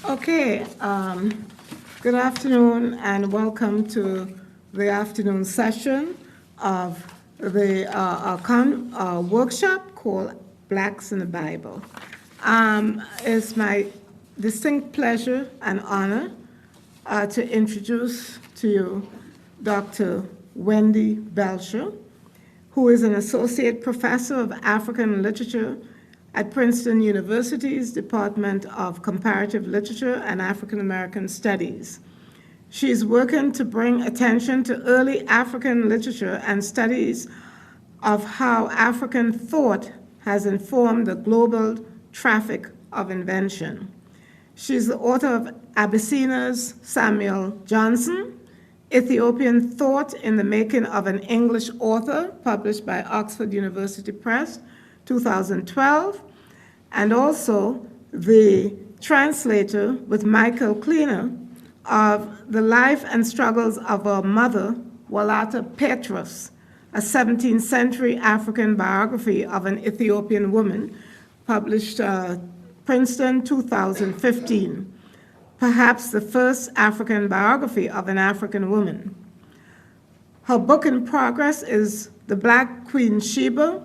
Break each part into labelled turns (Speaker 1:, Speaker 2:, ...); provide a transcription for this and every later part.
Speaker 1: Okay, good afternoon and welcome to the afternoon session of the workshop called Blacks in the Bible. It's my distinct pleasure and honor to introduce to you Dr. Wendy Belcher, who is an associate professor of African literature at Princeton University's Department of Comparative Literature and African American Studies. She's working to bring attention to early African literature and studies of how African thought has informed the global traffic of invention. She's the author of Abyssinia's Samuel Johnson, Ethiopian Thought in the Making of an English Author, published by Oxford University Press, 2012, and also the translator with Michael Kleiner of The Life and Struggles of Our Mother, Walata Petrus, a 17th century African biography of an Ethiopian woman, published Princeton, 2015, perhaps the first African biography of an African woman. Her book in progress is The Black Queen Sheba,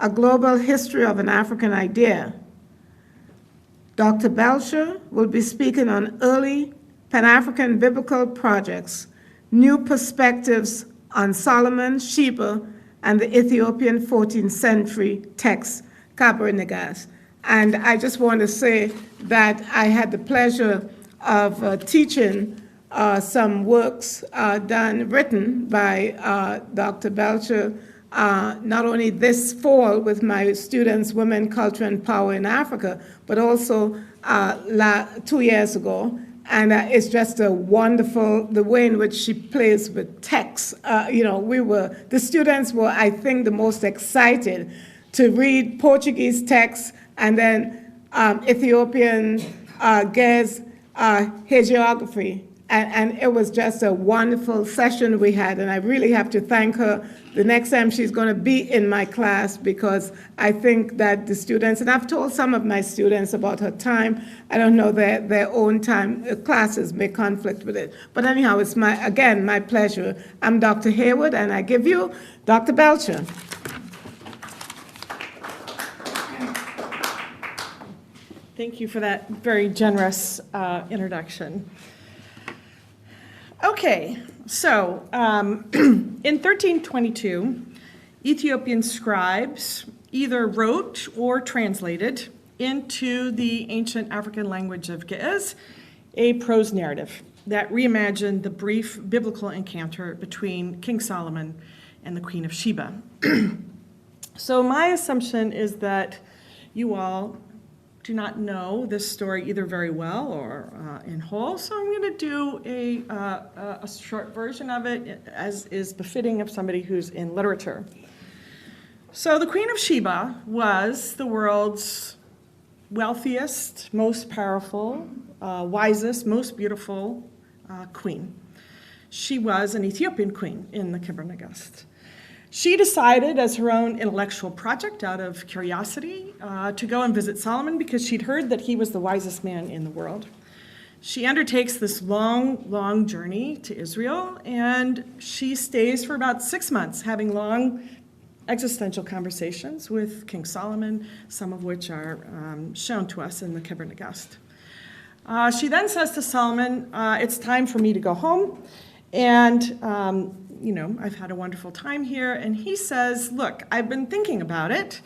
Speaker 1: A Global History of an African Idea. Dr. Belcher will be speaking on early Pan-African biblical projects, new perspectives on Solomon, Sheba, and the Ethiopian 14th century text, Kabr-Negas. And I just want to say that I had the pleasure of teaching some works written by Dr. Belcher, not only this fall with my students, Women, Culture, and Power in Africa, but also 2 years ago. And it's just a wonderful, the way in which she plays with text. The students were, I think, the most excited to read Portuguese text and then Ethiopian Gez hagiography. And it was just a wonderful session we had, and I really have to thank her the next time she's going to be in my class, because I think that the students, and I've told some of my students about her time, I don't know their own time, classes may conflict with it. But anyhow, it's again, my pleasure. I'm Dr. Hayward, and I give you Dr. Belcher.
Speaker 2: Thank you for that very generous introduction. Okay, so in 1322, Ethiopian scribes either wrote or translated into the ancient African language of Ge'ez a prose narrative that reimagined the brief biblical encounter between King Solomon and the Queen of Sheba. So my assumption is that you all do not know this story either very well or in whole, so I'm going to do a short version of it, as is befitting of somebody who's in literature. So the Queen of Sheba was the world's wealthiest, most powerful, wisest, most beautiful queen. She was an Ethiopian queen in the Kabr-Negas. She decided, as her own intellectual project out of curiosity, to go and visit Solomon because she'd heard that he was the wisest man in the world. She undertakes this long, long journey to Israel, and she stays for about 6 months, having long existential conversations with King Solomon, some of which are shown to us in the Kabr-Negas. She then says to Solomon, it's time for me to go home, and I've had a wonderful time here. And he says, look, I've been thinking about it,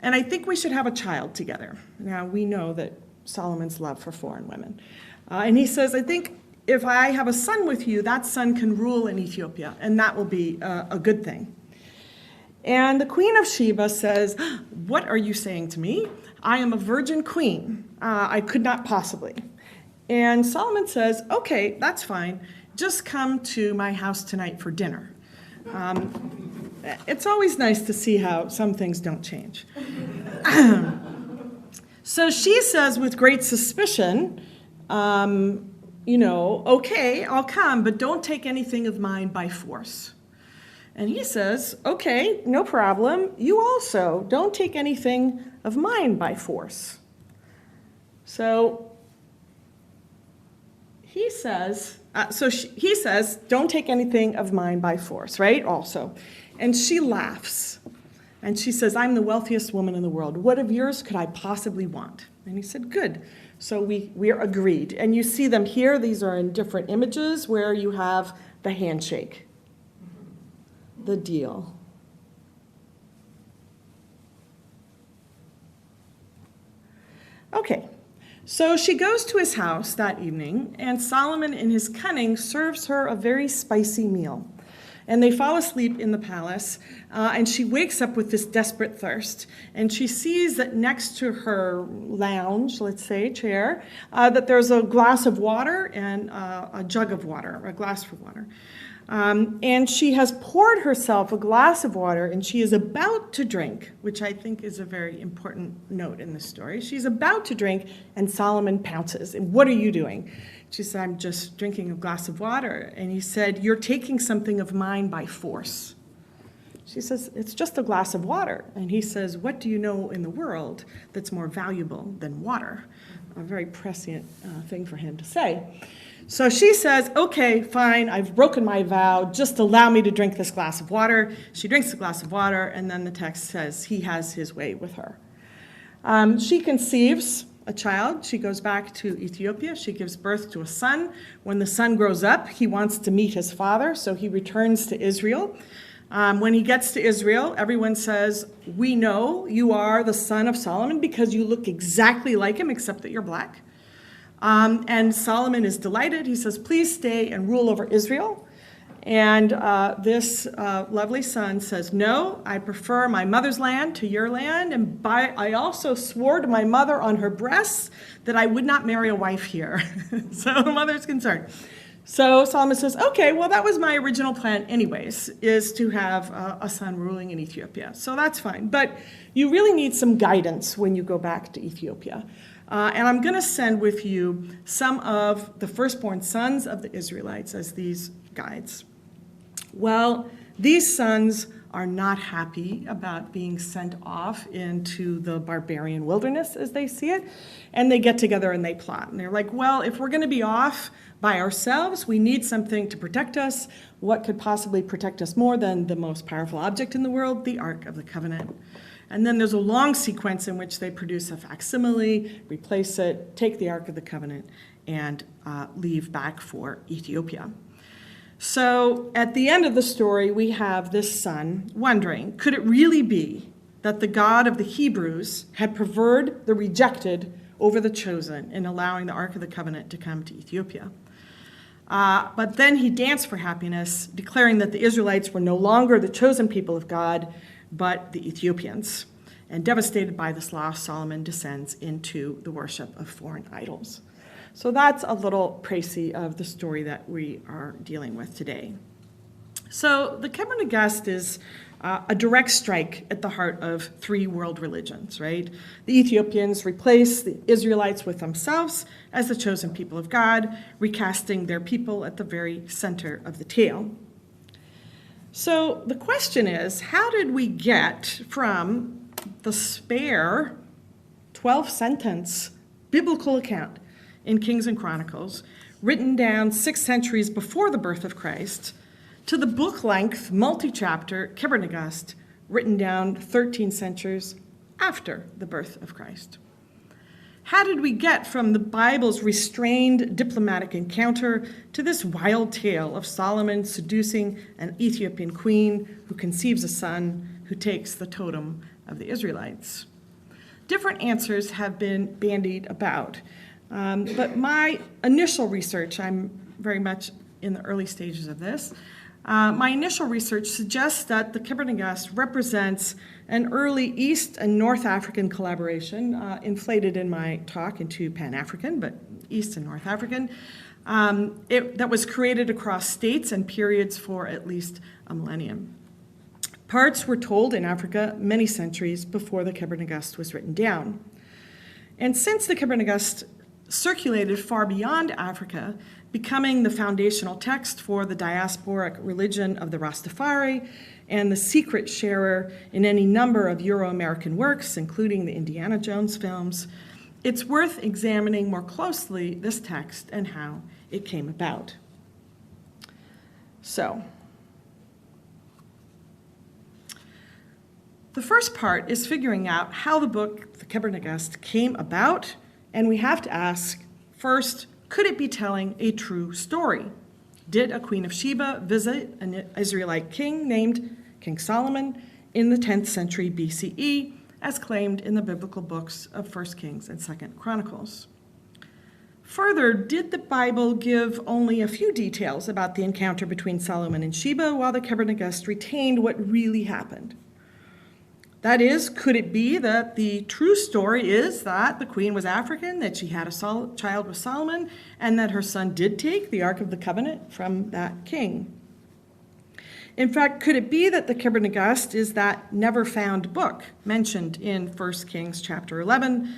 Speaker 2: and I think we should have a child together. Now, we know that Solomon's love for foreign women. And he says, I think if I have a son with you, that son can rule in Ethiopia, and that will be a good thing. And the Queen of Sheba says, what are you saying to me? I am a virgin queen. I could not possibly. And Solomon says, okay, that's fine. Just come to my house tonight for dinner. It's always nice to see how some things don't change. So she says with great suspicion, okay, I'll come, but don't take anything of mine by force. And he says, okay, no problem. You also don't take anything of mine by force. So he says, he says, don't take anything of mine by force, right? Also. And she laughs. And she says, I'm the wealthiest woman in the world. What of yours could I possibly want? And he said, good. So we are agreed. And you see them here. These are in different images where you have the handshake, the deal. Okay. So she goes to his house that evening, and Solomon, in his cunning, serves her a very spicy meal. And they fall asleep in the palace, and she wakes up with this desperate thirst. And she sees that next to her lounge, let's say, chair, that there's a glass of water and a jug of water, a glass for water. And she has poured herself a glass of water, and she is about to drink, which I think is a very important note in this story. She's about to drink, and Solomon pounces. And what are you doing? She said, I'm just drinking a glass of water. And he said, you're taking something of mine by force. She says, it's just a glass of water. And he says, what do you know in the world that's more valuable than water? A very prescient thing for him to say. So she says, okay, fine, I've broken my vow, just allow me to drink this glass of water. She drinks the glass of water, and then the text says he has his way with her. She conceives a child. She goes back to Ethiopia. She gives birth to a son. When the son grows up, he wants to meet his father, so he returns to Israel. When he gets to Israel, everyone says, we know you are the son of Solomon because you look exactly like him, except that you're black. And Solomon is delighted. He says, please stay and rule over Israel. And this lovely son says, no, I prefer my mother's land to your land. And I also swore to my mother on her breasts that I would not marry a wife here. So the mother's concerned. So Solomon says, okay, well, that was my original plan anyways, is to have a son ruling in Ethiopia. So that's fine. But you really need some guidance when you go back to Ethiopia. And I'm going to send with you some of the firstborn sons of the Israelites as these guides. Well, these sons are not happy about being sent off into the barbarian wilderness as they see it. And they get together and they plot. And they're like, well, if we're going to be off by ourselves, we need something to protect us. What could possibly protect us more than the most powerful object in the world, the Ark of the Covenant? And then there's a long sequence in which they produce a facsimile, replace it, take the Ark of the Covenant, and leave back for Ethiopia. So at the end of the story, we have this son wondering, could it really be that the God of the Hebrews had preferred the rejected over the chosen in allowing the Ark of the Covenant to come to Ethiopia? But then he danced for happiness, declaring that the Israelites were no longer the chosen people of God, but the Ethiopians. And devastated by this loss, Solomon descends into the worship of foreign idols. So that's a little précis of the story that we are dealing with today. So the Kebra Nagast is a direct strike at the heart of three world religions, right? The Ethiopians replace the Israelites with themselves as the chosen people of God, recasting their people at the very center of the tale. So the question is, how did we get from the spare 12-sentence biblical account in Kings and Chronicles, written down 6 centuries before the birth of Christ, to the book-length, multi-chapter Kebra Nagast, written down 13 centuries after the birth of Christ? How did we get from the Bible's restrained diplomatic encounter to this wild tale of Solomon seducing an Ethiopian queen who conceives a son who takes the totem of the Israelites? Different answers have been bandied about, but my initial research, I'm very much in the early stages of this, my initial research suggests that the Kebra Nagast represents an early East and North African collaboration, inflated in my talk into Pan-African, but East and North African, that was created across states and periods for at least a millennium. Parts were told in Africa many centuries before the Kebra Nagast was written down. And since the Kebra Nagast circulated far beyond Africa, becoming the foundational text for the diasporic religion of the Rastafari and the secret sharer in any number of Euro-American works, including the Indiana Jones films, it's worth examining more closely this text and how it came about. So, the first part is figuring out how the book, the Kebra-Nagast, came about, and we have to ask, first, could it be telling a true story? Did a queen of Sheba visit an Israelite king named King Solomon in the 10th century BCE, as claimed in the biblical books of 1 Kings and 2 Chronicles? Further, did the Bible give only a few details about the encounter between Solomon and Sheba, while the Kebra-Nagast retained what really happened? That is, could it be that the true story is that the queen was African, that she had a child with Solomon, and that her son did take the Ark of the Covenant from that king? In fact, could it be that the Kebra-Nagast is that never-found book mentioned in 1 Kings chapter 11?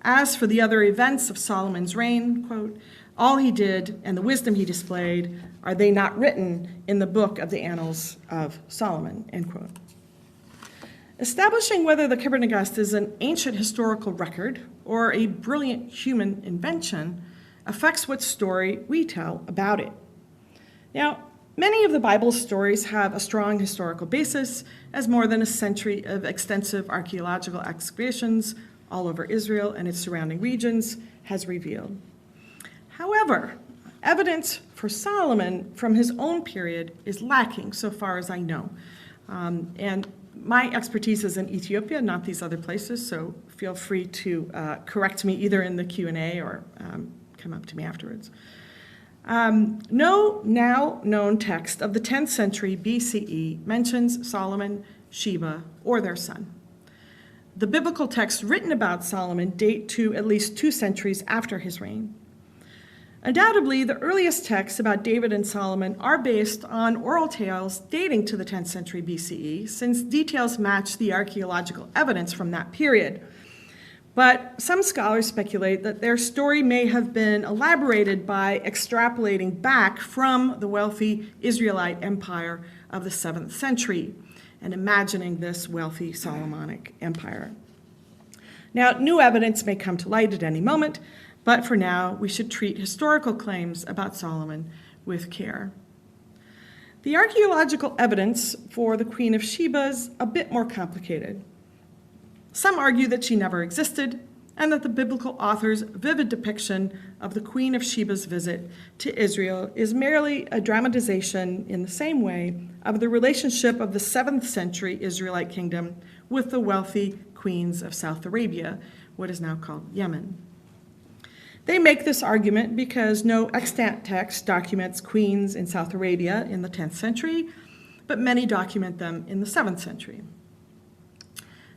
Speaker 2: As for the other events of Solomon's reign, quote, all he did and the wisdom he displayed, are they not written in the book of the annals of Solomon, end quote. Establishing whether the Kebra-Nagast is an ancient historical record or a brilliant human invention affects what story we tell about it. Now, many of the Bible's stories have a strong historical basis, as more than a century of extensive archaeological excavations all over Israel and its surrounding regions has revealed. However, evidence for Solomon from his own period is lacking, so far as I know. And my expertise is in Ethiopia, not these other places, so feel free to correct me either in the Q&A or come up to me afterwards. No now known text of the 10th century BCE mentions Solomon, Sheba, or their son. The biblical texts written about Solomon date to at least 2 centuries after his reign. Undoubtedly, the earliest texts about David and Solomon are based on oral tales dating to the 10th century BCE, since details match the archaeological evidence from that period. But some scholars speculate that their story may have been elaborated by extrapolating back from the wealthy Israelite empire of the 7th century and imagining this wealthy Solomonic empire. Now, new evidence may come to light at any moment, but for now, we should treat historical claims about Solomon with care. The archaeological evidence for the Queen of Sheba is a bit more complicated. Some argue that she never existed, and that the biblical author's vivid depiction of the Queen of Sheba's visit to Israel is merely a dramatization in the same way of the relationship of the 7th century Israelite kingdom with the wealthy queens of South Arabia, what is now called Yemen. They make this argument because no extant text documents queens in South Arabia in the 10th century, but many document them in the 7th century.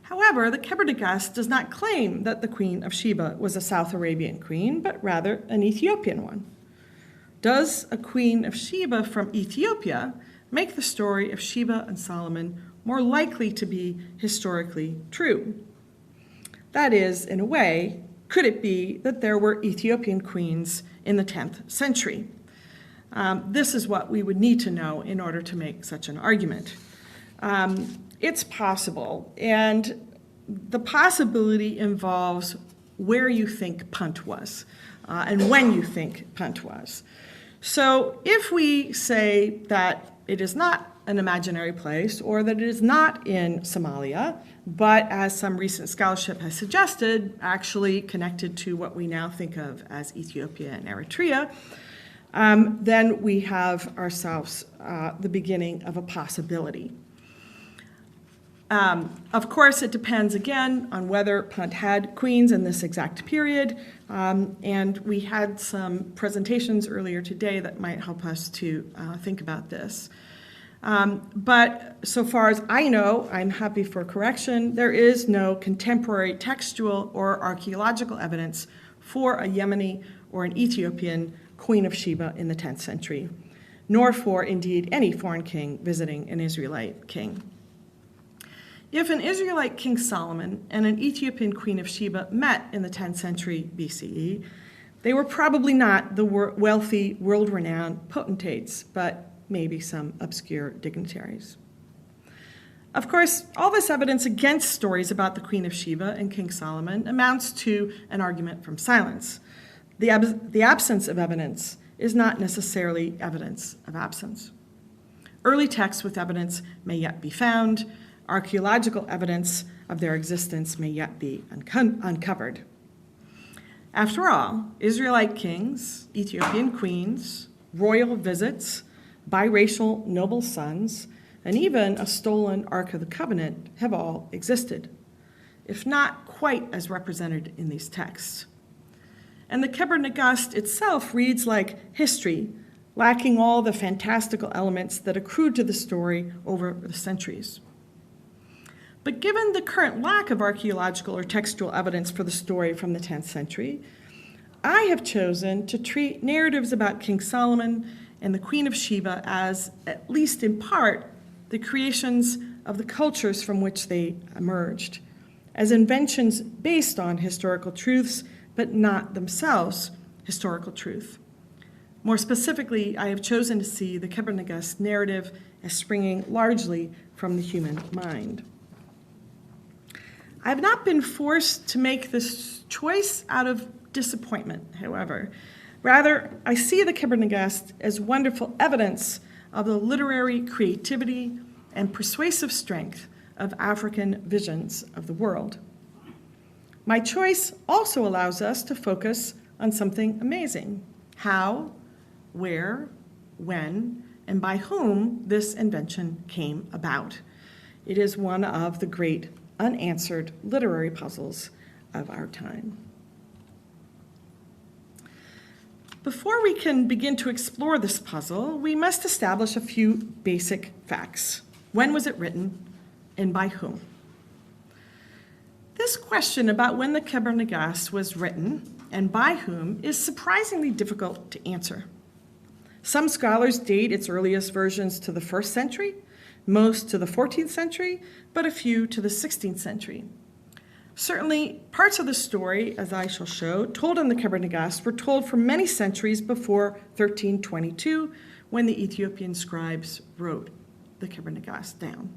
Speaker 2: However, the Kebra-Nagast does not claim that the Queen of Sheba was a South Arabian queen, but rather an Ethiopian one. Does a Queen of Sheba from Ethiopia make the story of Sheba and Solomon more likely to be historically true? That is, in a way, could it be that there were Ethiopian queens in the 10th century? This is what we would need to know in order to make such an argument. It's possible, and the possibility involves where you think Punt was and when you think Punt was. So if we say that it is not an imaginary place or that it is not in Somalia, but as some recent scholarship has suggested, actually connected to what we now think of as Ethiopia and Eritrea, then we have ourselves the beginning of a possibility. Of course, it depends again on whether Punt had queens in this exact period, and we had some presentations earlier today that might help us to think about this. But so far as I know, I'm happy for correction, there is no contemporary textual or archaeological evidence for a Yemeni or an Ethiopian Queen of Sheba in the 10th century, nor for, indeed, any foreign king visiting an Israelite king. If an Israelite King Solomon and an Ethiopian Queen of Sheba met in the 10th century BCE, they were probably not the wealthy, world-renowned potentates, but maybe some obscure dignitaries. Of course, all this evidence against stories about the Queen of Sheba and King Solomon amounts to an argument from silence. The absence of evidence is not necessarily evidence of absence. Early texts with evidence may yet be found. Archaeological evidence of their existence may yet be uncovered. After all, Israelite kings, Ethiopian queens, royal visits, biracial noble sons, and even a stolen Ark of the Covenant have all existed, if not quite as represented in these texts. And the Keber Nagast itself reads like history, lacking all the fantastical elements that accrued to the story over the centuries. But given the current lack of archaeological or textual evidence for the story from the 10th century, I have chosen to treat narratives about King Solomon and the Queen of Sheba as, at least in part, the creations of the cultures from which they emerged, as inventions based on historical truths, but not themselves historical truth. More specifically, I have chosen to see the Keber Nagast narrative as springing largely from the human mind. I have not been forced to make this choice out of disappointment, however. Rather, I see the Keber Nagast as wonderful evidence of the literary creativity and persuasive strength of African visions of the world. My choice also allows us to focus on something amazing: how, where, when, and by whom this invention came about. It is one of the great unanswered literary puzzles of our time. Before we can begin to explore this puzzle, we must establish a few basic facts. When was it written, and by whom? This question about when the Keber Nagast was written and by whom is surprisingly difficult to answer. Some scholars date its earliest versions to the 1st century, most to the 14th century, but a few to the 16th century. Certainly, parts of the story, as I shall show, told in the Keber Nagast were told for many centuries before 1322, when the Ethiopian scribes wrote the Keber Nagast down.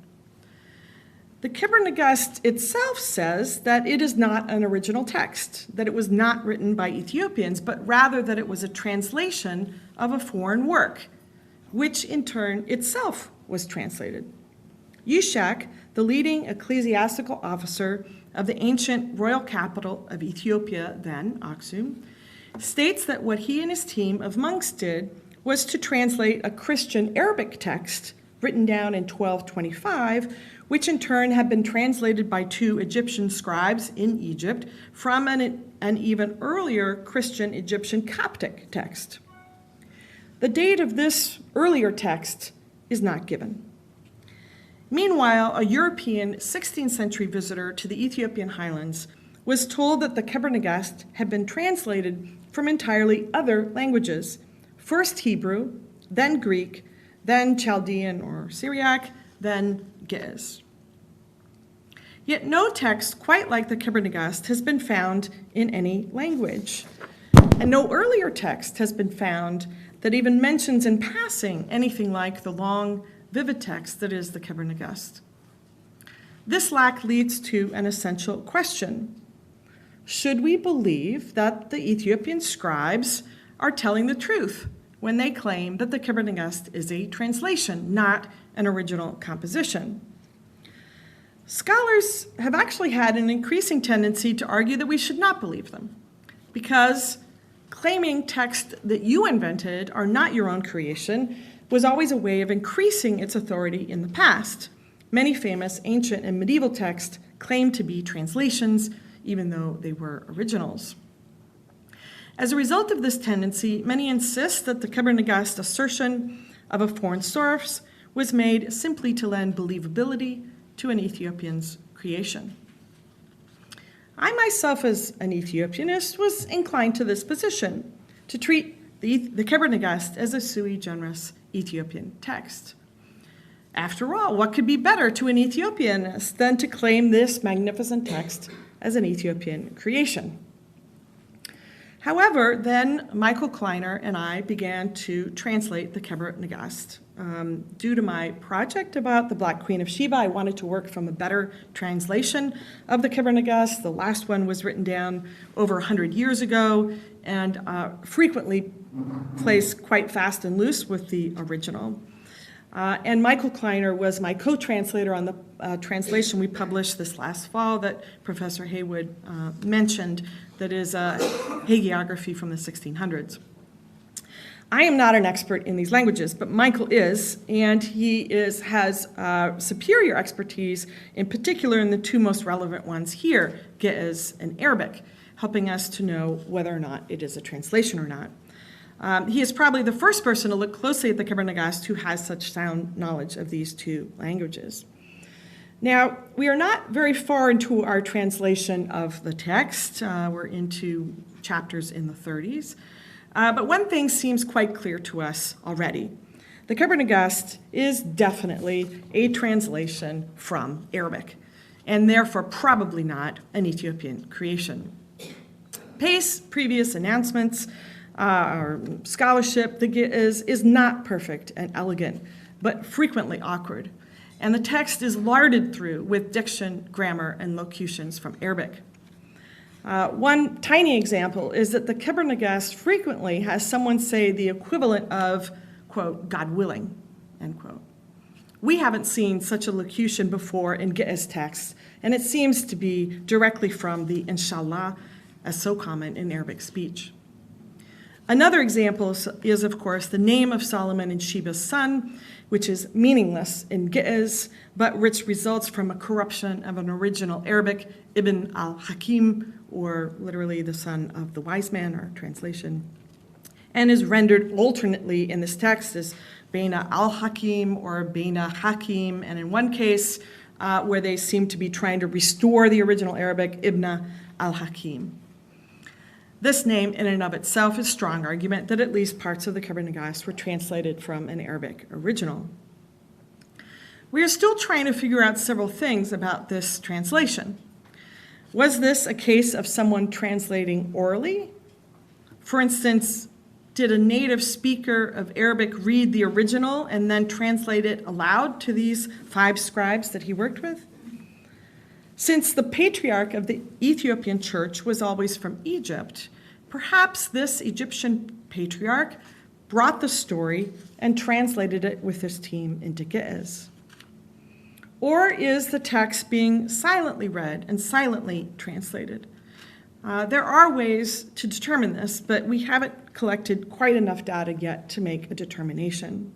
Speaker 2: The Keber Nagast itself says that it is not an original text, that it was not written by Ethiopians, but rather that it was a translation of a foreign work, which in turn itself was translated. Yushak, the leading ecclesiastical officer of the ancient royal capital of Ethiopia, then Aksum, states that what he and his team of monks did was to translate a Christian Arabic text written down in 1225, which in turn had been translated by 2 Egyptian scribes in Egypt from an even earlier Christian Egyptian Coptic text. The date of this earlier text is not given. Meanwhile, a European 16th century visitor to the Ethiopian highlands was told that the Keber Nagast had been translated from entirely other languages, first Hebrew, then Greek, then Chaldean or Syriac, then Ge'ez. Yet no text quite like the Keber Nagast has been found in any language, and no earlier text has been found that even mentions in passing anything like the long, vivid text that is the Keber Nagast. This lack leads to an essential question. Should we believe that the Ethiopian scribes are telling the truth when they claim that the Keber Nagast is a translation, not an original composition? Scholars have actually had an increasing tendency to argue that we should not believe them, because claiming texts that you invented are not your own creation was always a way of increasing its authority in the past. Many famous ancient and medieval texts claimed to be translations, even though they were originals. As a result of this tendency, many insist that the Keber Nagast assertion of a foreign source was made simply to lend believability to an Ethiopian's creation. I myself, as an Ethiopianist, was inclined to this position, to treat the Keber Nagast as a sui generis Ethiopian text. After all, what could be better to an Ethiopianist than to claim this magnificent text as an Ethiopian creation? However, then Michael Kleiner and I began to translate the Keber Nagast Due to my project about the Black Queen of Sheba, I wanted to work from a better translation of the Kibber Nagast. The last one was written down over 100 years ago and frequently plays quite fast and loose with the original. And Michael Kleiner was my co-translator on the translation we published this last fall that Professor Haywood mentioned, that is a hagiography from the 1600s. I am not an expert in these languages, but Michael is, and he has superior expertise, in particular in the two most relevant ones here, Ge'ez and Arabic, helping us to know whether or not it is a translation or not. He is probably the first person to look closely at the Kibber Nagast who has such sound knowledge of these two languages. Now, we are not very far into our translation of the text. We're into chapters in the 30s. But one thing seems quite clear to us already. The Kibber Nagast is definitely a translation from Arabic, and therefore probably not an Ethiopian creation. Pace previous announcements or scholarship, the Ge'ez is not perfect and elegant, but frequently awkward. And the text is larded through with diction, grammar, and locutions from Arabic. One tiny example is that the Kibber Nagast frequently has someone say the equivalent of, quote, God willing, end quote. We haven't seen such a locution before in Ge'ez texts, and it seems to be directly from the inshallah, as so common in Arabic speech. Another example is, of course, the name of Solomon and Sheba's son, which is meaningless in Ge'ez, but which results from a corruption of an original Arabic, Ibn al-Hakim, or literally the son of the wise man, or translation, and is rendered alternately in this text as Beina al-Hakim or Beina Hakim, and in one case where they seem to be trying to restore the original Arabic, Ibn al-Hakim. This name in and of itself is strong argument that at least parts of the Kibber Nagast were translated from an Arabic original. We are still trying to figure out several things about this translation. Was this a case of someone translating orally? For instance, did a native speaker of Arabic read the original and then translate it aloud to these 5 scribes that he worked with? Since the patriarch of the Ethiopian church was always from Egypt, perhaps this Egyptian patriarch brought the story and translated it with his team into Ge'ez. Or is the text being silently read and silently translated? There are ways to determine this, but we haven't collected quite enough data yet to make a determination.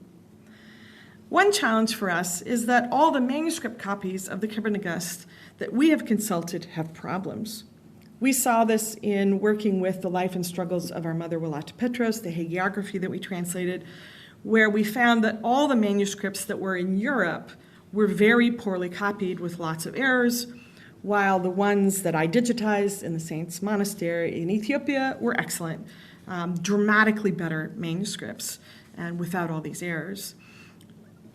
Speaker 2: One challenge for us is that all the manuscript copies of the Kibber Nagast that we have consulted have problems. We saw this in working with the life and struggles of our mother, Willata Petros, the hagiography that we translated, where we found that all the manuscripts that were in Europe were very poorly copied with lots of errors, while the ones that I digitized in the Saints Monastery in Ethiopia were excellent, dramatically better manuscripts, and without all these errors.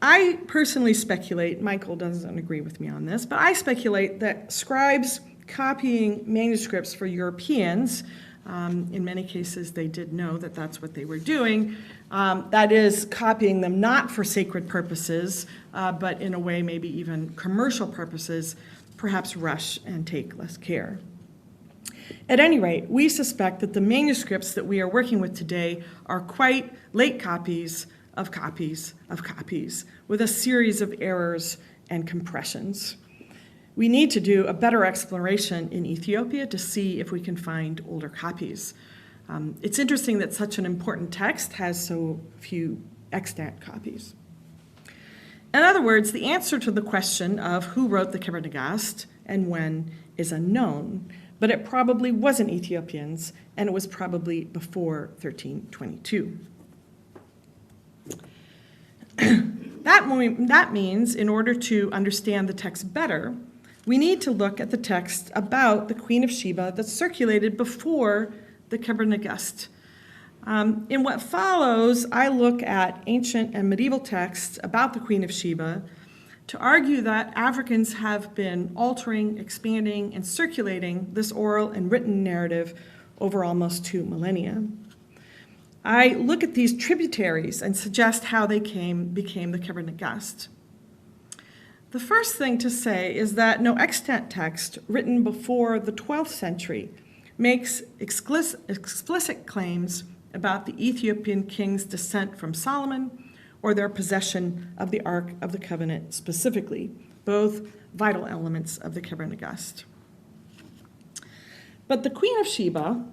Speaker 2: I personally speculate, Michael doesn't agree with me on this, but I speculate that scribes copying manuscripts for Europeans, in many cases they did know that that's what they were doing, that is copying them not for sacred purposes, but in a way maybe even commercial purposes, perhaps rush and take less care. At any rate, we suspect that the manuscripts that we are working with today are quite late copies of copies of copies, with a series of errors and compressions. We need to do a better exploration in Ethiopia to see if we can find older copies. It's interesting that such an important text has so few extant copies. In other words, the answer to the question of who wrote the Kibber Nagast and when is unknown, but it probably wasn't Ethiopians, and it was probably before 1322. That means, in order to understand the text better, we need to look at the text about the Queen of Sheba that circulated before the Kibber Nagast. In what follows, I look at ancient and medieval texts about the Queen of Sheba to argue that Africans have been altering, expanding, and circulating this oral and written narrative over almost 2 millennia. I look at these tributaries and suggest how they became the Kebra-Nagast. The first thing to say is that no extant text written before the 12th century makes explicit claims about the Ethiopian king's descent from Solomon or their possession of the Ark of the Covenant specifically, both vital elements of the Kebra-Nagast. But the Queen of Sheba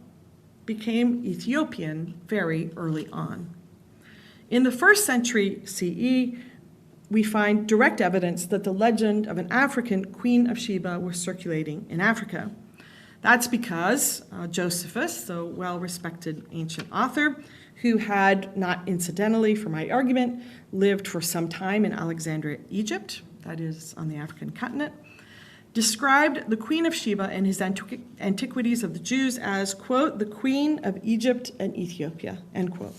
Speaker 2: became Ethiopian very early on. In the 1st century CE, we find direct evidence that the legend of an African Queen of Sheba was circulating in Africa. That's because Josephus, the well-respected ancient author, who had, not incidentally for my argument, lived for some time in Alexandria, Egypt, that is on the African continent, described the Queen of Sheba in his Antiquities of the Jews as, quote, the Queen of Egypt and Ethiopia, end quote.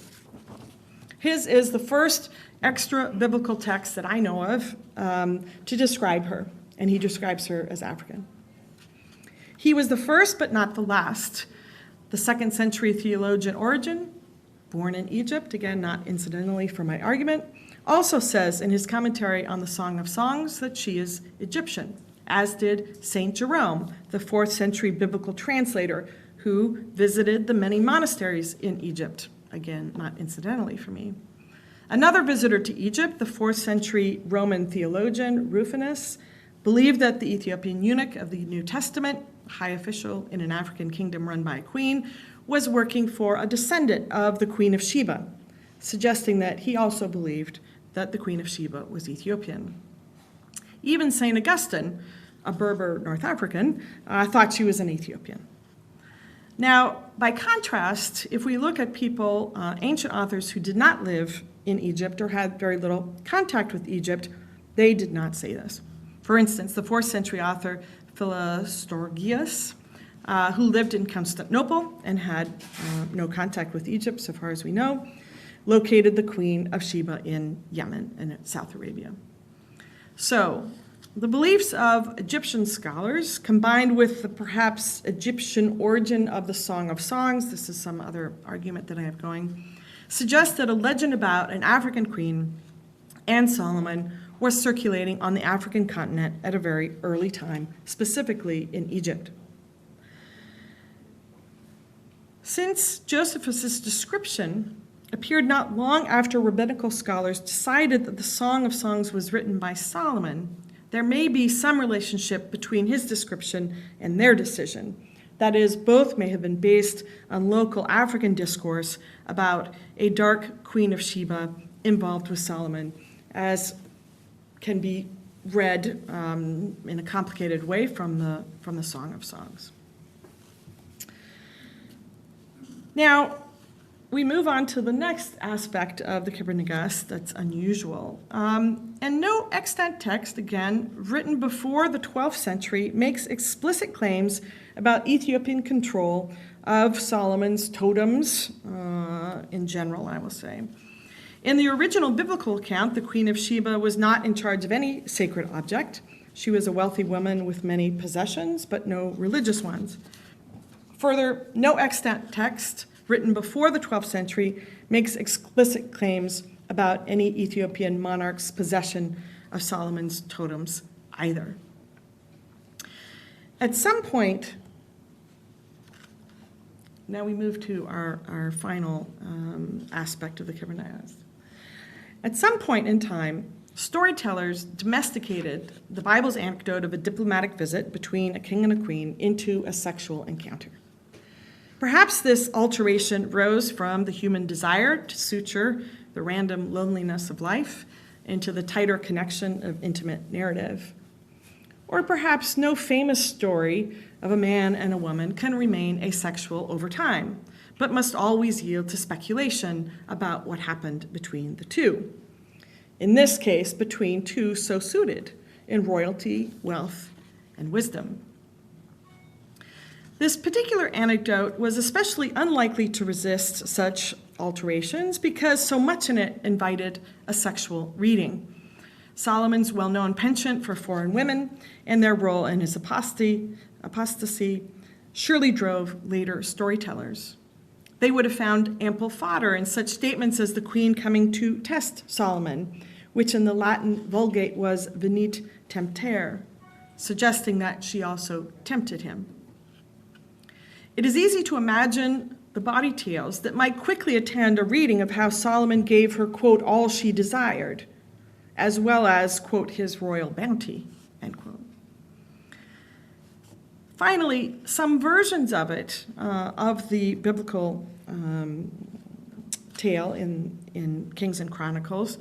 Speaker 2: His is the first extra-biblical text that I know of to describe her, and he describes her as African. He was the first, but not the last. The 2nd century theologian Origen, born in Egypt, again, not incidentally for my argument, also says in his commentary on the Song of Songs that she is Egyptian, as did St. Jerome, the 4th century biblical translator, who visited the many monasteries in Egypt, again, not incidentally for me. Another visitor to Egypt, the 4th century Roman theologian Rufinus, believed that the Ethiopian eunuch of the New Testament, high official in an African kingdom run by a queen, was working for a descendant of the Queen of Sheba, suggesting that he also believed that the Queen of Sheba was Ethiopian. Even St. Augustine, a Berber North African, thought she was an Ethiopian. Now, by contrast, if we look at people, ancient authors who did not live in Egypt or had very little contact with Egypt, they did not say this. For instance, the 4th century author Philostorgius, who lived in Constantinople and had no contact with Egypt, so far as we know, located the Queen of Sheba in Yemen and South Arabia. So, the beliefs of Egyptian scholars, combined with the perhaps Egyptian origin of the Song of Songs, this is some other argument that I have going, suggest that a legend about an African queen and Solomon was circulating on the African continent at a very early time, specifically in Egypt. Since Josephus's description appeared not long after rabbinical scholars decided that the Song of Songs was written by Solomon, there may be some relationship between his description and their decision. That is, both may have been based on local African discourse about a dark Queen of Sheba involved with Solomon, as can be read in a complicated way from the Song of Songs. Now, we move on to the next aspect of the Kebra-Nagast that's unusual. And no extant text, again, written before the 12th century, makes explicit claims about Ethiopian control of Solomon's totems, in general, I will say. In the original biblical account, the Queen of Sheba was not in charge of any sacred object. She was a wealthy woman with many possessions, but no religious ones. Further, no extant text written before the 12th century makes explicit claims about any Ethiopian monarch's possession of Solomon's totems either. At some point, now we move to our final aspect of the Kebra-Nagast. At some point in time, storytellers domesticated the Bible's anecdote of a diplomatic visit between a king and a queen into a sexual encounter. Perhaps this alteration rose from the human desire to suture the random loneliness of life into the tighter connection of intimate narrative. Or perhaps no famous story of a man and a woman can remain asexual over time, but must always yield to speculation about what happened between the two. In this case, between two so suited in royalty, wealth, and wisdom. This particular anecdote was especially unlikely to resist such alterations because so much in it invited a sexual reading. Solomon's well-known penchant for foreign women and their role in his apostasy surely drove later storytellers. They would have found ample fodder in such statements as the queen coming to test Solomon, which in the Latin Vulgate was venit temptere, suggesting that she also tempted him. It is easy to imagine the body tales that might quickly attend a reading of how Solomon gave her, quote, all she desired, as well as, quote, his royal bounty, end quote. Finally, some versions of it, of the biblical tale in Kings and Chronicles,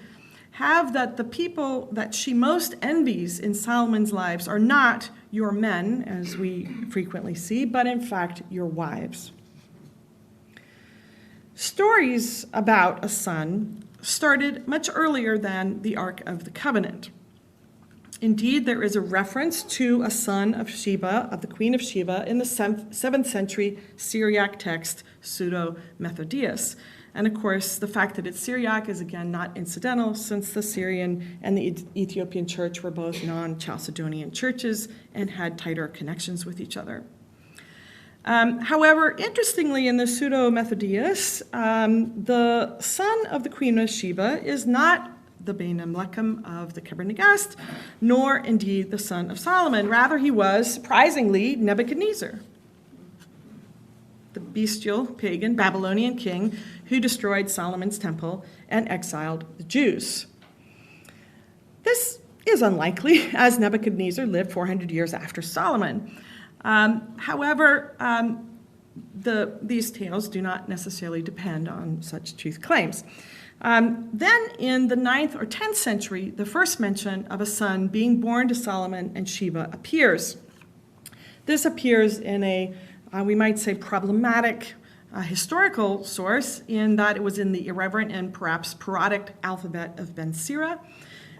Speaker 2: have that the people that she most envies in Solomon's lives are not your men, as we frequently see, but in fact your wives. Stories about a son started much earlier than the Ark of the Covenant. Indeed, there is a reference to a son of Sheba, of the Queen of Sheba, in the 7th century Syriac text, Pseudo-Methodius. And of course, the fact that it's Syriac is again not incidental, since the Syrian and the Ethiopian church were both non-Chalcedonian churches and had tighter connections with each other. However, interestingly, in the Pseudo-Methodius, the son of the Queen of Sheba is not the Bein Lechem of the Kebra Nagast, nor indeed the son of Solomon. Rather, he was, surprisingly, Nebuchadnezzar, the bestial, pagan, Babylonian king who destroyed Solomon's temple and exiled the Jews. This is unlikely, as Nebuchadnezzar lived 400 years after Solomon. However, these tales do not necessarily depend on such truth claims. Then in the 9th or 10th century, the first mention of a son being born to Solomon and Sheba appears. This appears in a, we might say, problematic historical source, in that it was in the irreverent and perhaps parodic alphabet of Ben Sira,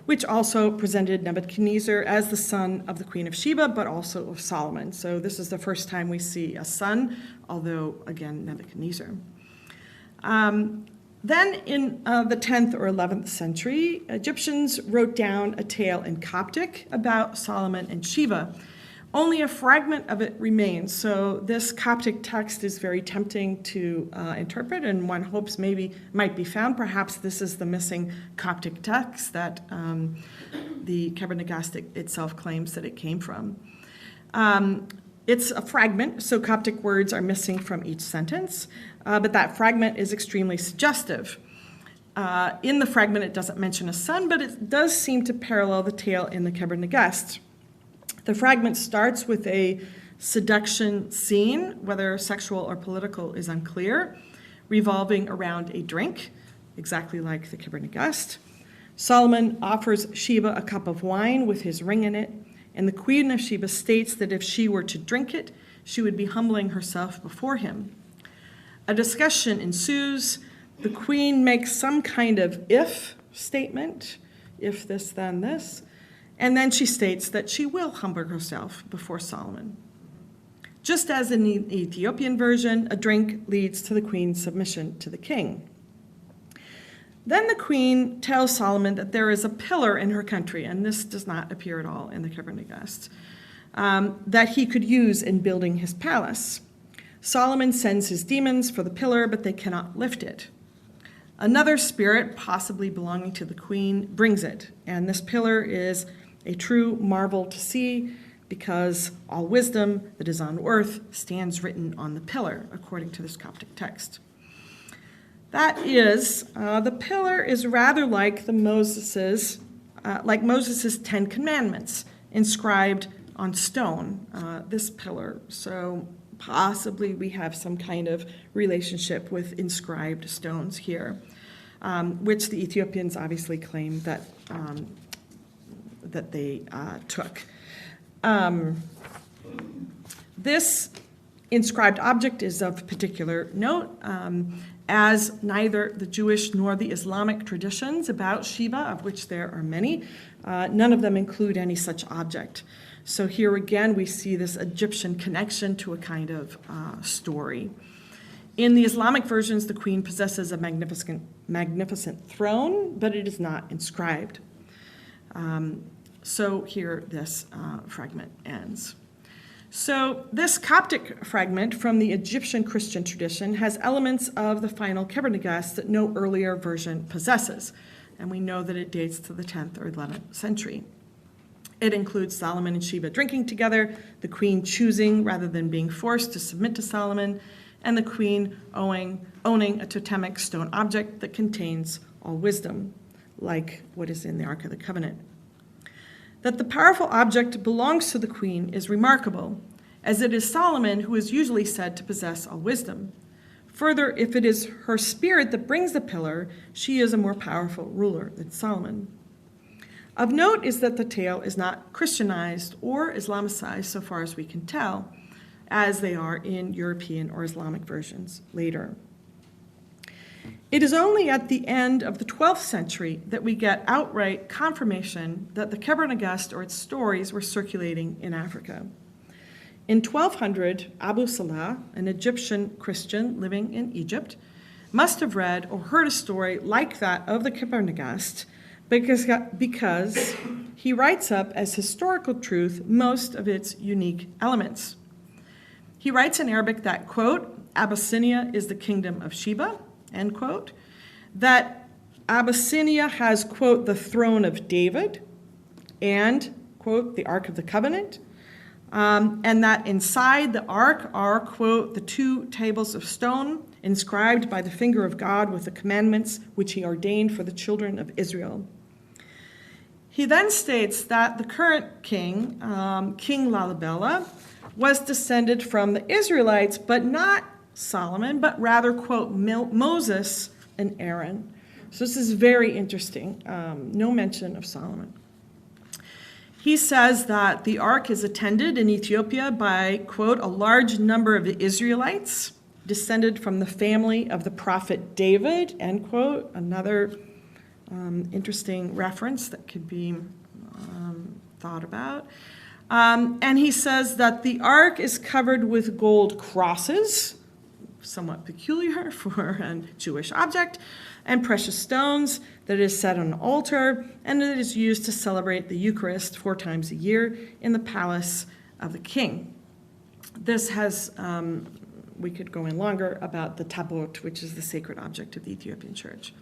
Speaker 2: which also presented Nebuchadnezzar as the son of the Queen of Sheba, but also of Solomon. So this is the first time we see a son, although, again, Nebuchadnezzar. Then in the 10th or 11th century, Egyptians wrote down a tale in Coptic about Solomon and Sheba. Only a fragment of it remains, so this Coptic text is very tempting to interpret, and one hopes maybe might be found. Perhaps this is the missing Coptic text that the Kebra Nagast itself claims that it came from. It's a fragment, so Coptic words are missing from each sentence, but that fragment is extremely suggestive. In the fragment, it doesn't mention a son, but it does seem to parallel the tale in the Kebra Nagast. The fragment starts with a seduction scene, whether sexual or political is unclear, revolving around a drink, exactly like the Kebra Nagast. Solomon offers Sheba a cup of wine with his ring in it, and the Queen of Sheba states that if she were to drink it, she would be humbling herself before him. A discussion ensues. The queen makes some kind of if statement, if this, then this, and then she states that she will humble herself before Solomon. Just as in the Ethiopian version, a drink leads to the queen's submission to the king. Then the queen tells Solomon that there is a pillar in her country, and this does not appear at all in the Kebra Nagast, that he could use in building his palace. Solomon sends his demons for the pillar, but they cannot lift it. Another spirit, possibly belonging to the queen, brings it, and this pillar is a true marvel to see, because all wisdom that is on earth stands written on the pillar, according to this Coptic text. That is, the pillar is rather like Moses' 10 Commandments inscribed on stone, this pillar. So possibly we have some kind of relationship with inscribed stones here, which the Ethiopians obviously claim that they took. This inscribed object is of particular note, as neither the Jewish nor the Islamic traditions about Sheba, of which there are many, none of them include any such object. So here again, we see this Egyptian connection to a kind of story. In the Islamic versions, the queen possesses a magnificent throne, but it is not inscribed. So here this fragment ends. So this Coptic fragment from the Egyptian Christian tradition has elements of the final Kebra that no earlier version possesses, and we know that it dates to the 10th or 11th century. It includes Solomon and Sheba drinking together, the queen choosing rather than being forced to submit to Solomon, and the queen owning a totemic stone object that contains all wisdom, like what is in the Ark of the Covenant. That the powerful object belongs to the queen is remarkable, as it is Solomon who is usually said to possess all wisdom. Further, if it is her spirit that brings the pillar, she is a more powerful ruler than Solomon. Of note is that the tale is not Christianized or Islamicized so far as we can tell, as they are in European or Islamic versions later. It is only at the end of the 12th century that we get outright confirmation that the Kebra or its stories were circulating in Africa. In 1200, Abu Salah, an Egyptian Christian living in Egypt, must have read or heard a story like that of the Kebra because he writes up as historical truth most of its unique elements. He writes in Arabic that, quote, Abyssinia is the kingdom of Sheba, end quote, that Abyssinia has, quote, the throne of David and, quote, the Ark of the Covenant, and that inside the ark are, quote, the 2 tables of stone inscribed by the finger of God with the commandments which he ordained for the children of Israel. He then states that the current king, King Lalibela, was descended from the Israelites, but not Solomon, but rather, quote, Moses and Aaron. So this is very interesting. No mention of Solomon. He says that the ark is attended in Ethiopia by, quote, a large number of the Israelites descended from the family of the prophet David, end quote. Another interesting reference that could be thought about. And he says that the ark is covered with gold crosses, somewhat peculiar for a Jewish object, and precious stones, that it is set on an altar, and that it is used to celebrate the Eucharist 4 times a year in the palace of the king. This has, we could go in longer about the tabot, which is the sacred object of the Ethiopian church.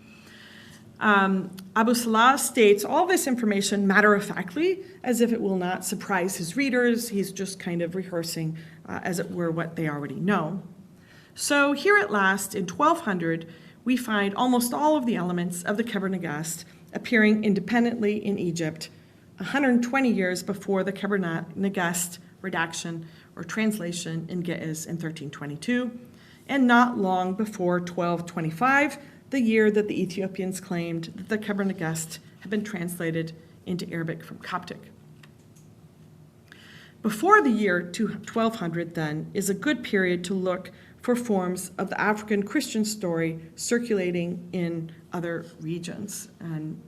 Speaker 2: Abu Salah states all this information matter-of-factly, as if it will not surprise his readers. He's just kind of rehearsing, as it were, what they already know. So here at last, in 1200, we find almost all of the elements of the Kebra appearing independently in Egypt, 120 years before the Kebra redaction or translation in Ge'ez in 1322, and not long before 1225, the year that the Ethiopians claimed that the Kebra had been translated into Arabic from Coptic. Before the year 1200, then, is a good period to look for forms of the African Christian story circulating in other regions, and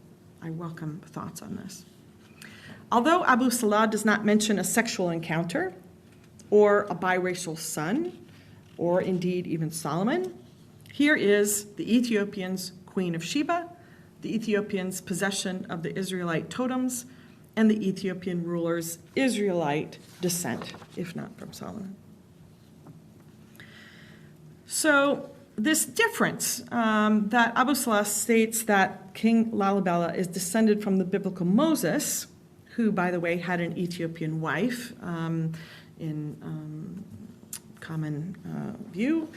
Speaker 2: I welcome thoughts on this. Although Abu Salah does not mention a sexual encounter or a biracial son, or indeed even Solomon, here is the Ethiopians' Queen of Sheba, the Ethiopians' possession of the Israelite totems, and the Ethiopian ruler's Israelite descent, if not from Solomon. So this difference that Abu Salah states that King Lalibela is descended from the biblical Moses, who, by the way, had an Ethiopian wife in common view,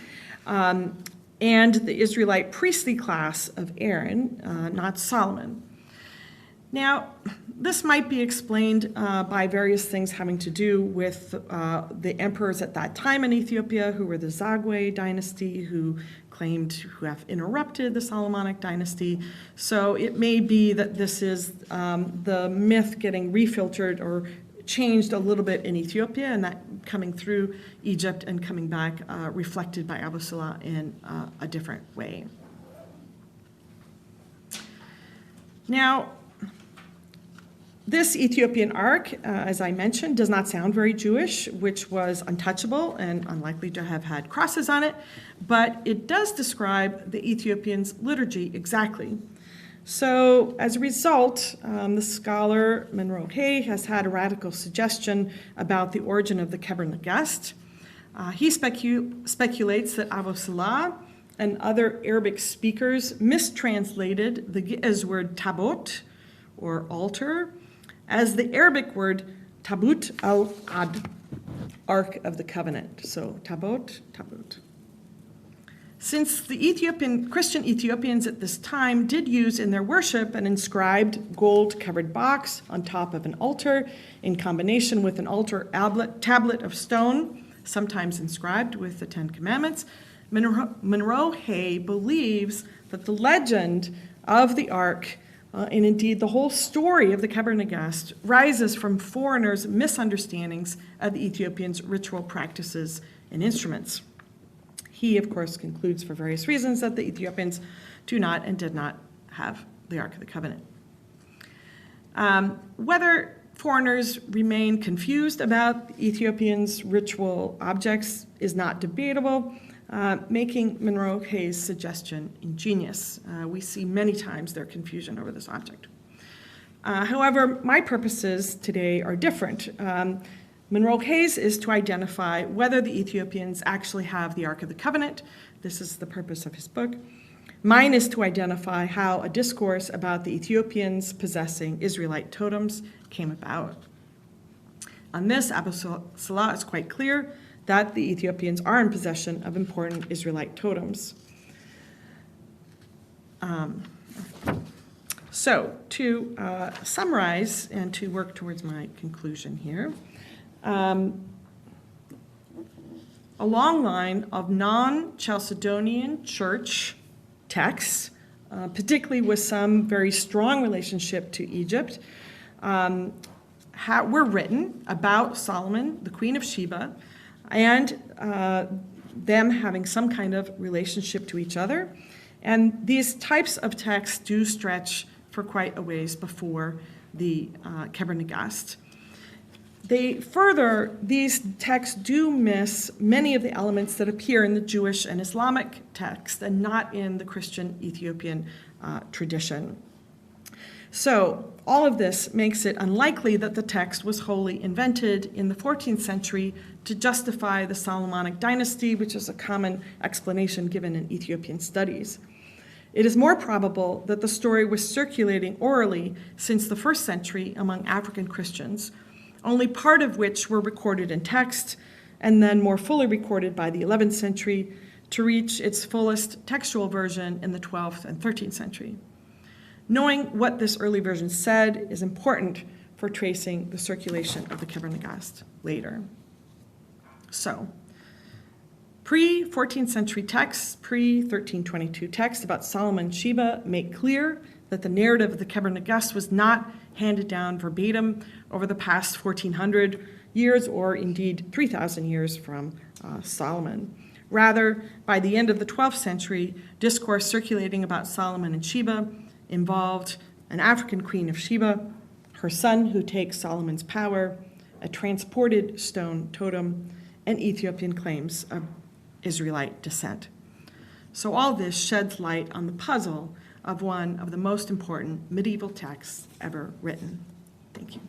Speaker 2: and the Israelite priestly class of Aaron, not Solomon. Now, this might be explained by various things having to do with the emperors at that time in Ethiopia, who were the Zagwe dynasty, who have interrupted the Solomonic dynasty. So it may be that this is the myth getting refiltered or changed a little bit in Ethiopia, and that coming through Egypt and coming back reflected by Abu Salah in a different way. Now, this Ethiopian ark, as I mentioned, does not sound very Jewish, which was untouchable and unlikely to have had crosses on it, but it does describe the Ethiopians' liturgy exactly. So as a result, the scholar Monroe Hay has had a radical suggestion about the origin of the Kebra Nagast. He speculates that Abu Salah and other Arabic speakers mistranslated the Ge'ez word tabot, or altar, as the Arabic word tabut al-ad, Ark of the Covenant. So tabot, tabut. Since the Christian Ethiopians at this time did use in their worship an inscribed gold-covered box on top of an altar in combination with an altar tablet of stone, sometimes inscribed with the Ten Commandments, Monroe Hay believes that the legend of the Ark, and indeed the whole story of the Kebra Nagast, rises from foreigners' misunderstandings of the Ethiopians' ritual practices and instruments. He, of course, concludes for various reasons that the Ethiopians do not and did not have the Ark of the Covenant. Whether foreigners remain confused about Ethiopians' ritual objects is not debatable, making Monroe Hay's suggestion ingenious. We see many times their confusion over this object. However, my purposes today are different. Monroe Hay's is to identify whether the Ethiopians actually have the Ark of the Covenant. This is the purpose of his book. Mine is to identify how a discourse about the Ethiopians possessing Israelite totems came about. On this, Abu Salah is quite clear that the Ethiopians are in possession of important Israelite totems. So to summarize and to work towards my conclusion here, a long line of non-Chalcedonian church texts, particularly with some very strong relationship to Egypt, were written about Solomon, the Queen of Sheba, and them having some kind of relationship to each other. And these types of texts do stretch for quite a ways before the Kebra Nagast. These texts do miss many of the elements that appear in the Jewish and Islamic text and not in the Christian Ethiopian tradition. So all of this makes it unlikely that the text was wholly invented in the 14th century to justify the Solomonic dynasty, which is a common explanation given in Ethiopian studies. It is more probable that the story was circulating orally since the 1st century among African Christians, only part of which were recorded in text, and then more fully recorded by the 11th century to reach its fullest textual version in the 12th and 13th century. Knowing what this early version said is important for tracing the circulation of the Kebra Nagast later. So, pre-14th century texts, pre-1322 texts about Solomon and Sheba make clear that the narrative of the Kebra Nagast was not handed down verbatim over the past 1,400 years or indeed 3,000 years from Solomon. Rather, by the end of the 12th century, discourse circulating about Solomon and Sheba involved an African queen of Sheba, her son who takes Solomon's power, a transported stone totem, and Ethiopian claims of Israelite descent. So all this sheds light on the puzzle of one of the most important medieval texts ever written. Thank you.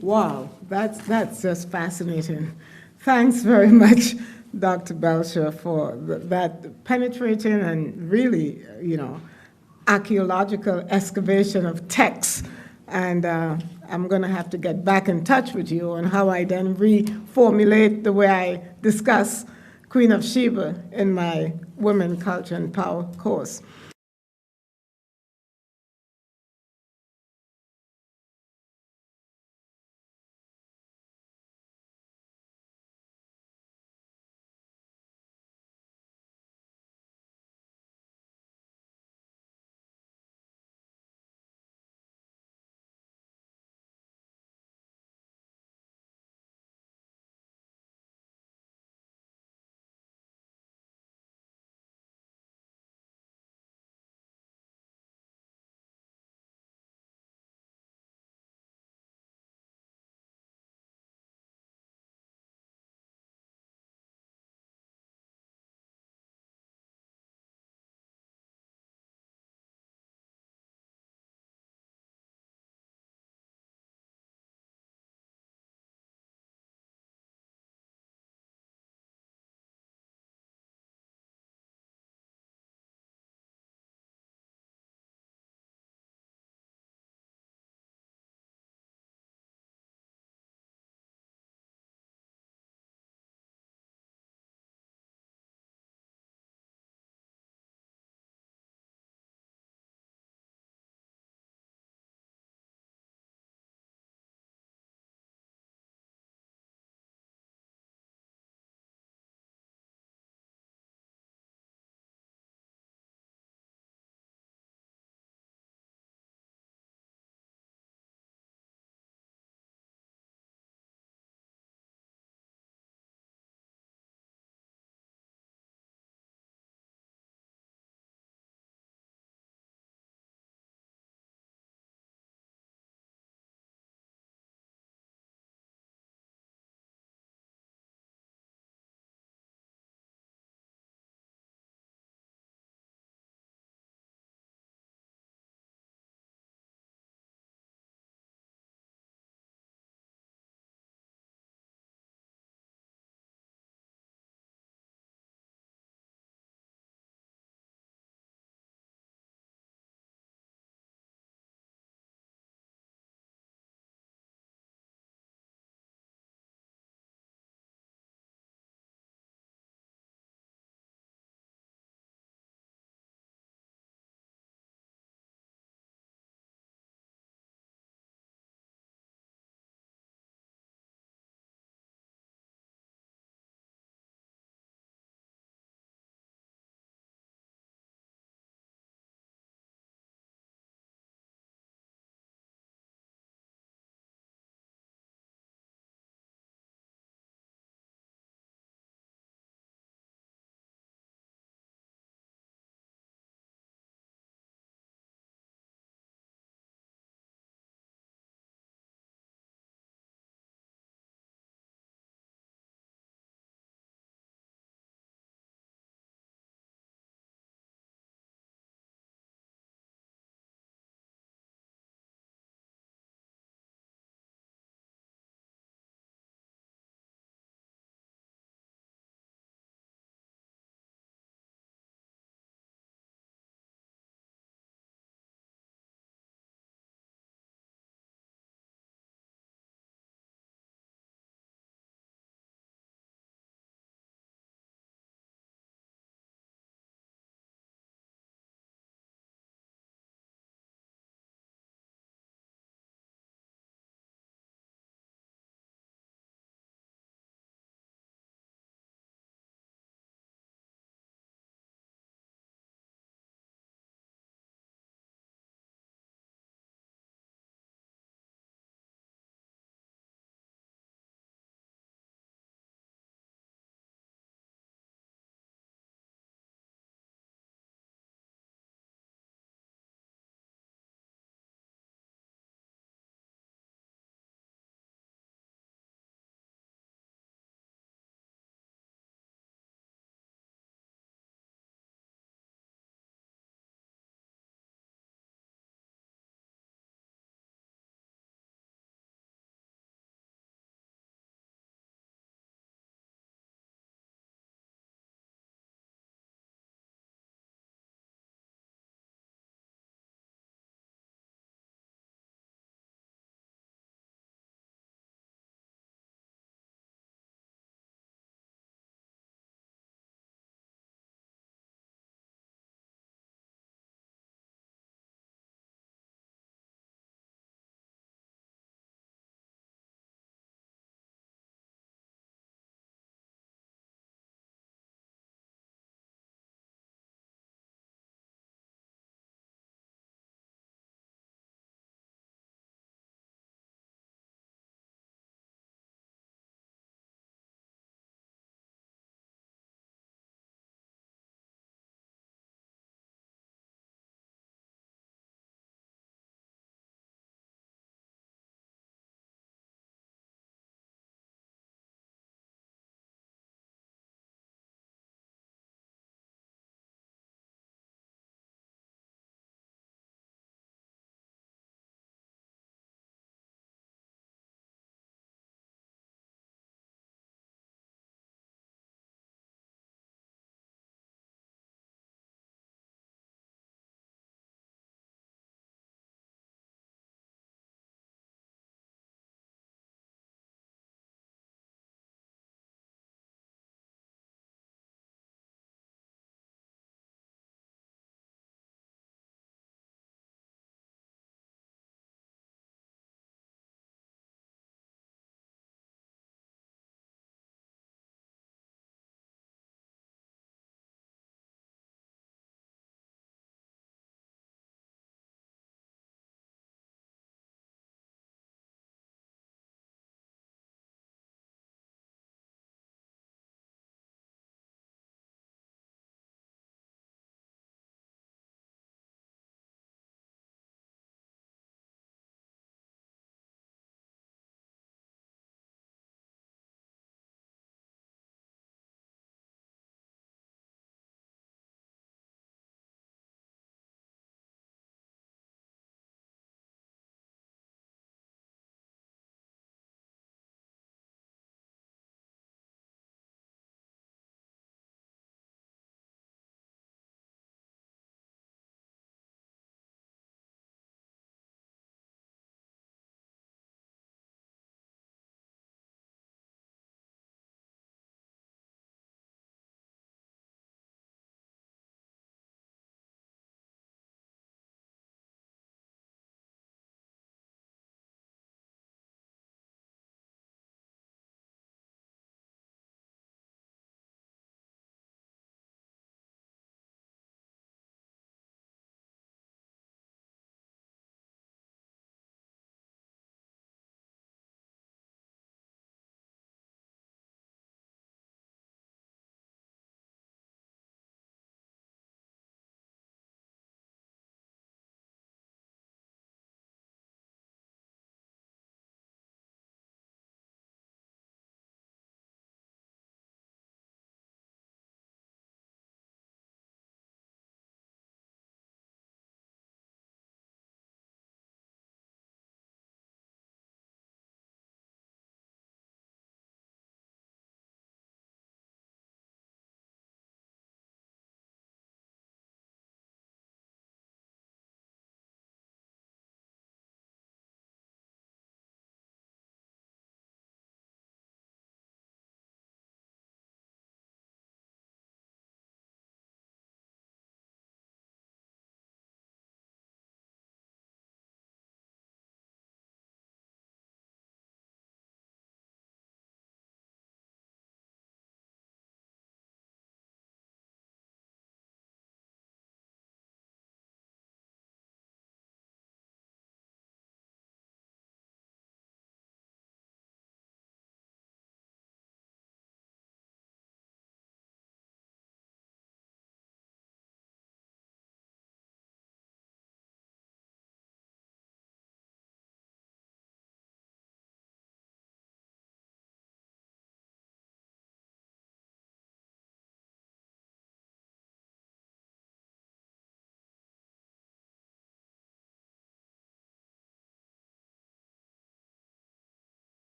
Speaker 1: Wow, that's just fascinating. Thanks very much, Dr. Belcher, for that penetrating and really, archaeological excavation of texts. And I'm going to have to get back in touch with you on how I then reformulate the way I discuss Queen of Sheba in my Women, Culture, and Power course.